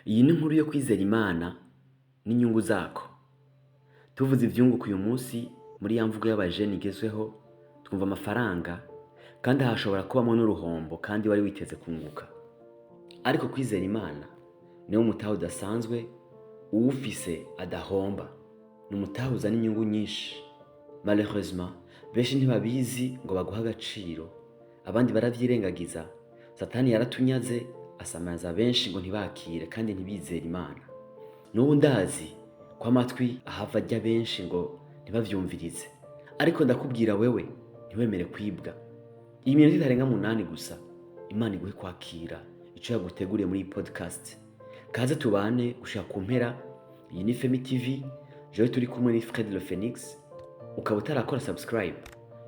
Iyi ni inkuru yo kwizera Imana n'inyungu zako. Tuvuze ivyunguka uyu munsi muri ya mvugo y'abajene igezweho, twumva amafaranga kandi hashobora kubamo n'uruhombo kandi wari witeze kunguka. Ariko kwizera Imana niwo mutahe udasanzwe uwufise adahomba. Ni umutahe uzana inyungu nyinshi. Malheureusement, benshi ntibabizi ngo baguhe agaciro. Abandi baravyirengagiza. Satani yaratunyaze asamaza benshi ngo ntibakire kandi ntibizere Imana. N'ubu ndazi ko amatwi ahava ajya benshi ngo ntibavyumvirize. Ariko ndakubwira wewe ntiwemere kwibwa. Iyi minota itarenga 8 gusa Imana iguhe kwakira ico yaguteguriye muri iyi podcast. Kaze tubane gushika ku mpera. Iyi ni Femi TV, jewe turi kumwe ni Fred Le Phoenix. Ukaba utarakora subscribe,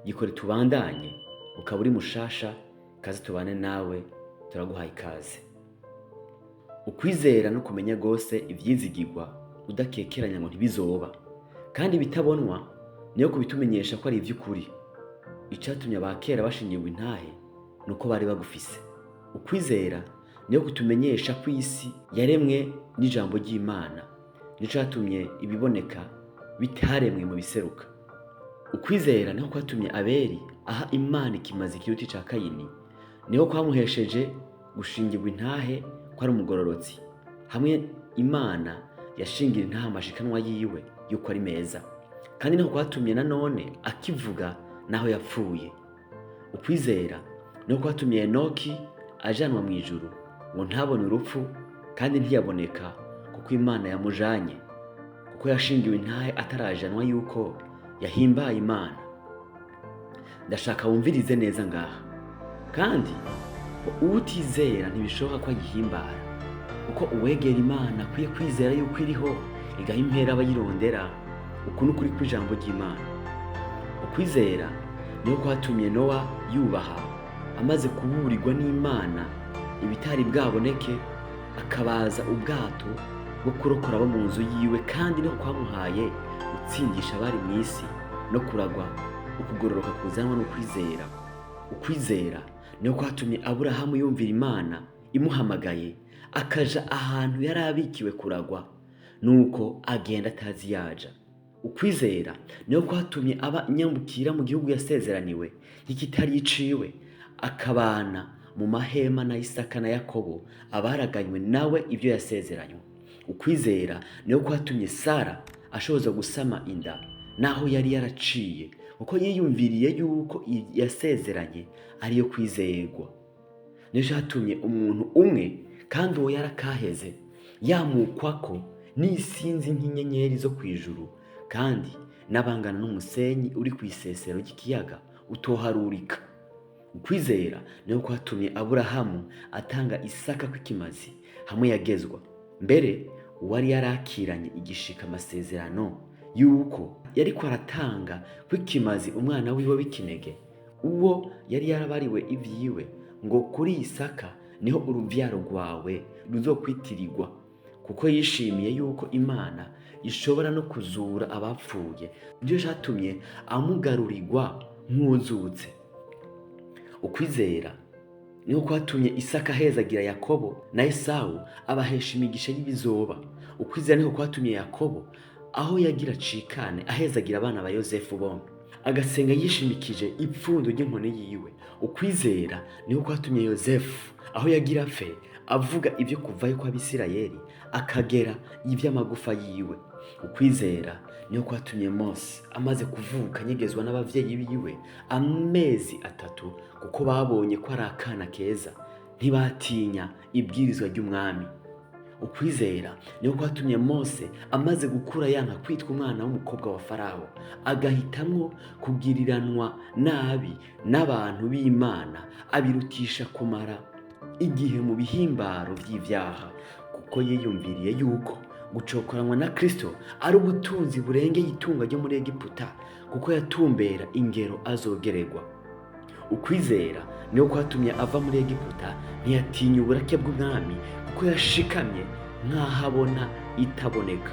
yikore tubandanye. Ukaba uri mushasha, kaze tubane nawe, turaguhaye ikaze. Ukwizera no kumenya gose ivyizigirwa udakekeranya ngo ntibizoba, kandi bitabonwa niyo kubitumenyesha ko ari ivy'ukuri. Icatumye abakera bashingirwa intahe nuko bari bagufise. Ukwizera niyo kutumenyesha ko isi yaremwe n'ijambo ry'Imana, nicatumye ibiboneka bitaremwe mu biseruka. Ukwizera niho kwatumye Abeli aha Imana ikimazi ikiruti ca Kayini, niho kwamuhesheje gushingirwa intahe ko ari umugororotsi, hamwe Imana yashingira intahe amashikanwa yiwe yuko ari meza, kandi niho kwatumye nanone akivuga naho yapfuye. Ukwizera niho kwatumye Enoki ajanwa mu ijuru ngo ntabone urupfu, kandi ntiyaboneka kuko Imana yamujanye, kuko yashingiwe intahe atarajanwa yuko yahimbaye Imana. Ndashaka wumvirize neza ngaha, kandi uwutizera ntibishoboka ko agihimbara, kuko uwegera Imana akwiye kwizera yuko iriho igaha impera abayirondera. Uku n'ukuri kw'ijambo ry'Imana. Ukwizera niho kwatumye Nowa yubaha, amaze kuburirwa n'Imana ibitari bwaboneke, akabaza ubwato bwo kurokora abo mu nzu yiwe, kandi niho kwamuhaye gutsindisha abari mu isi no kuragwa ukugororoka kuzanwa n'ukwizera. Ukwizera niho kwatumye Aburahamu yumvira Imana imuhamagaye, akaja ahantu yari abikiwe kuragwa, nuko agenda atazi yaja. Ukwizera niho kwatumye aba nyambukira mu gihugu yasezeraniwe nk'ikitari iciwe, akabana mu mahema na Isaka na Yakobo abaraganywe nawe ibyo yasezeranywe. Ukwizera niho kwatumye Sara ashoboza gusama inda naho yari yaraciye, kuko yiyumviriye yuko yasezeranye ariyo kwizerwa. Niho cyatumye umuntu umwe, kandi uwo yarakaheze, yamukwako n'isinzi nk'inyenyeri zo kwijuru, kandi n'abangana n'umusenyi uri ku isesero ry'ikiyaga utoharurika. Ukwizera niho kwatumye Aburahamu atanga Isaka kw'ikimazi hamwe yagezwa. Mbere uwari yarakiranye igishika amasezerano yuko yariko aratanga kw'ikimazi umwana wiwe w'ikinege, uwo yari yarabariwe ivyiwe, ngo kuri Isaka niho uruvyaro rwawe ruzokwitirirwa, kuko yishimiye yuko Imana ishobora no kuzura abapfuye. Nivyo vyatumye amugarurirwa nk'uwuzutse. Ukwizera niho kwatumye Isaka ahezagira Yakobo na Esawu abahesha imigisha y'ibizoba. Ukwizera niho kwatumye Yakobo aho yagira cikane ahezagira abana ba Yosefu bombi, agasenga yishimikije ipfundo ry'inkoni yiwe. Ukwizera niho kwatumye Yosefu aho yagira fe avuga ibyo kuvayo kwa Bisirayeli akagera ivy'amagufa yiwe. Ukwizera niho kwatumye Mose amaze kuvuka anyegezwa n'abavyeyi biwe amezi 3, kuko babonye ko ari akana keza ntibatinya ibwirizwa ry'umwami. Ukwizera niho kwatumye Mose amaze gukura yanka kwitwa umwana w'umukobwa wa Farawo, agahitamwo kugiriranwa nabi n'abantu b'Imana, abirutisha kumara igihe mu bihimbaro vy'ivyaha, kuko yiyumviriye yuko gucokoranwa na Kristo ari ubutunzi burengeye itunga ryo muri Egiputa, kuko yatumbera ingero azogererwa. Ukwizera niho kwatumye ava muri Egiputa ntiyatinya uburake bw'umwami, kuko yashikamye nk'ahabona itaboneka.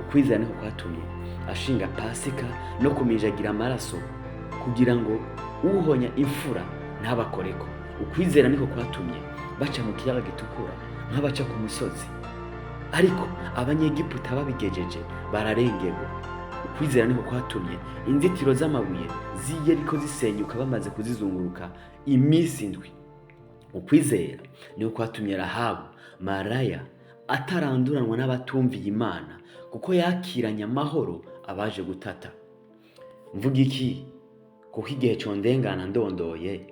Ukwizera niho kwatumye ashinga Pasika no kumijagira amaraso, kugira ngo uhonya imfura ntabakoreko. Ukwizera niho kwatumye baca mu kiyaga gitukura nk'abaca ku musozi. Ariko abanyegiputa babigejeje bararengerwa. Ukwizera niko kwatumye inzitiro z'amabuye z'i Yeriko zisenyuka bamaze kuzizunguruka iminsi 7. Ukwizera niko kwatumye Rahabu maraya ataranduranwa n'abatumviye Imana, kuko yakiranye amahoro abaje gutata. Mvuga iki? Kuko igihe condengana ndondoye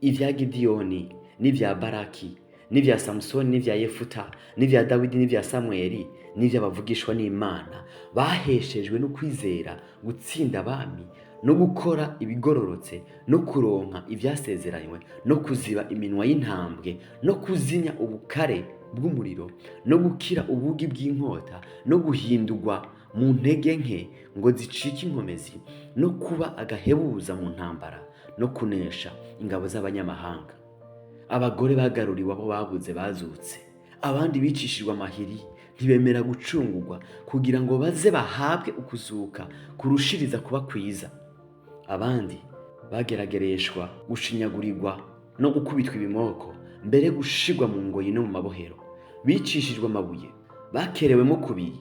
ivya Gidiyoni n'ivya Baraki n'ivya Samusoni n'ivya Yefuta n'ivya Dawidi n'ivya Samweli n'ivy'abavugishwa n'Imana baheshejwe no kwizera gutsinda abami no gukora ibigororotse no kuronka ivyasezeranywe no kuziba iminwa y'intambwe no kuzimya ubukare bw'umuriro no gukira ubugi bw'inkota no guhindurwa mu ntege nke ngo zicike inkomezi no kuba agahebuza mu ntambara no kunesha ingabo z'abanyamahanga. Abagore bagaruriwe abo babuze bazutse, abandi bicishijwe amahiri ntibemera gucungurwa kugira ngo baze bahabwe ukuzuka kurushiriza kuba kwiza. Abandi bageragereshwa gushinyagurirwa no gukubitwa ibimoko, mbere gushirwa mu ngoyi no mu mabohero. Bicishijwe amabuye, bakerewemo kubiri,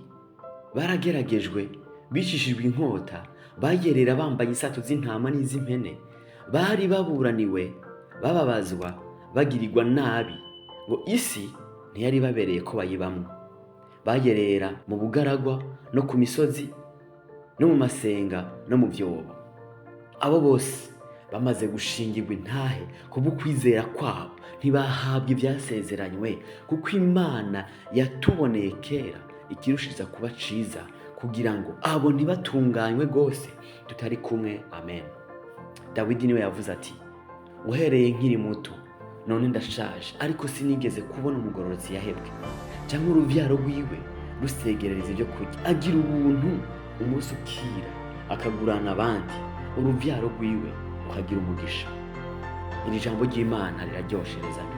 barageragejwe, bicishijwe inkota, bayerera bambaye isato z'intama n'iz'impene. Bari baburaniwe, bababazwa, bagirirwa nabi, ngo isi ntiyari babereye ko bayibamwo. Bayerera mu bugaragwa no ku misozi no mu masenga no mu vyobo. Abo bose bamaze gushingirwa intahe kubw'ukwizera kwabo ntibahabwa ivyasezeranywe, kuko Imana yatuboneye kera ikirushiza kuba ciza, kugira ngo abo ntibatunganywe gose tutari kumwe. Amen. Dawidi niwe yavuze ati, uhereye nkiri muto none ndashaje, ariko sinigeze kubona umugororotsi yahebwe, cyangwa uruvyaro rwiwe rusegerereza ibyo kurya. Agira ubuntu umunsi ukira, akagurana abandi, uruvyaro rwiwe ukagira umugisha. Iri jambo ry'Imana riraryosherezanya.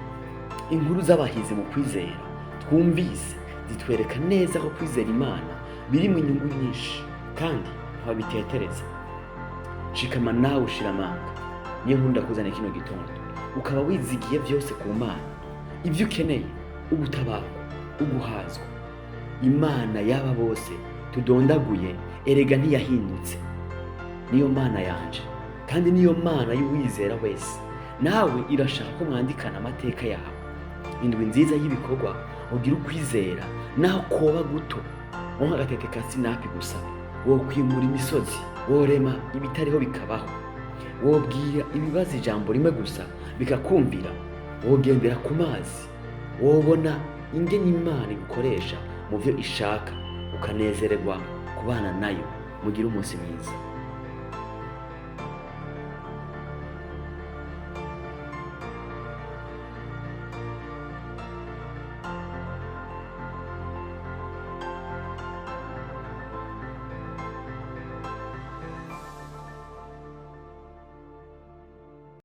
Inkuru z'abahizi mu kwizera twumvise zitwereka neza ko kwizera Imana biri mu inyungu nyinshi kandi ntibabitetereza. Shikama nawe ushira amanga. Niyo nkunda kuzana kino gitondo, ukaba wizigiye vyose ku Mana, ivyo ukeneye, ubutabarwa, uguhazwa. Imana yaba bose tudondaguye erega ntiyahindutse. Niyo Mana yanje kandi niyo Mana y'uwizera wese. Nawe irashaka ko mwandikana amateka yawe. Indwi nziza y'ibikorwa ugira ukwizera, naho koba guto wonka agatete ka sinapi gusa, wokwimura imisozi, worema ibitariho bikabaho, wobwira ibibazo ijambo rimwe gusa bikakumvira, wogendera ku mazi, wobona ingene Imana igukoresha mu vyo ishaka, ukanezererwa kubana nayo. Mugire umunsi mwiza.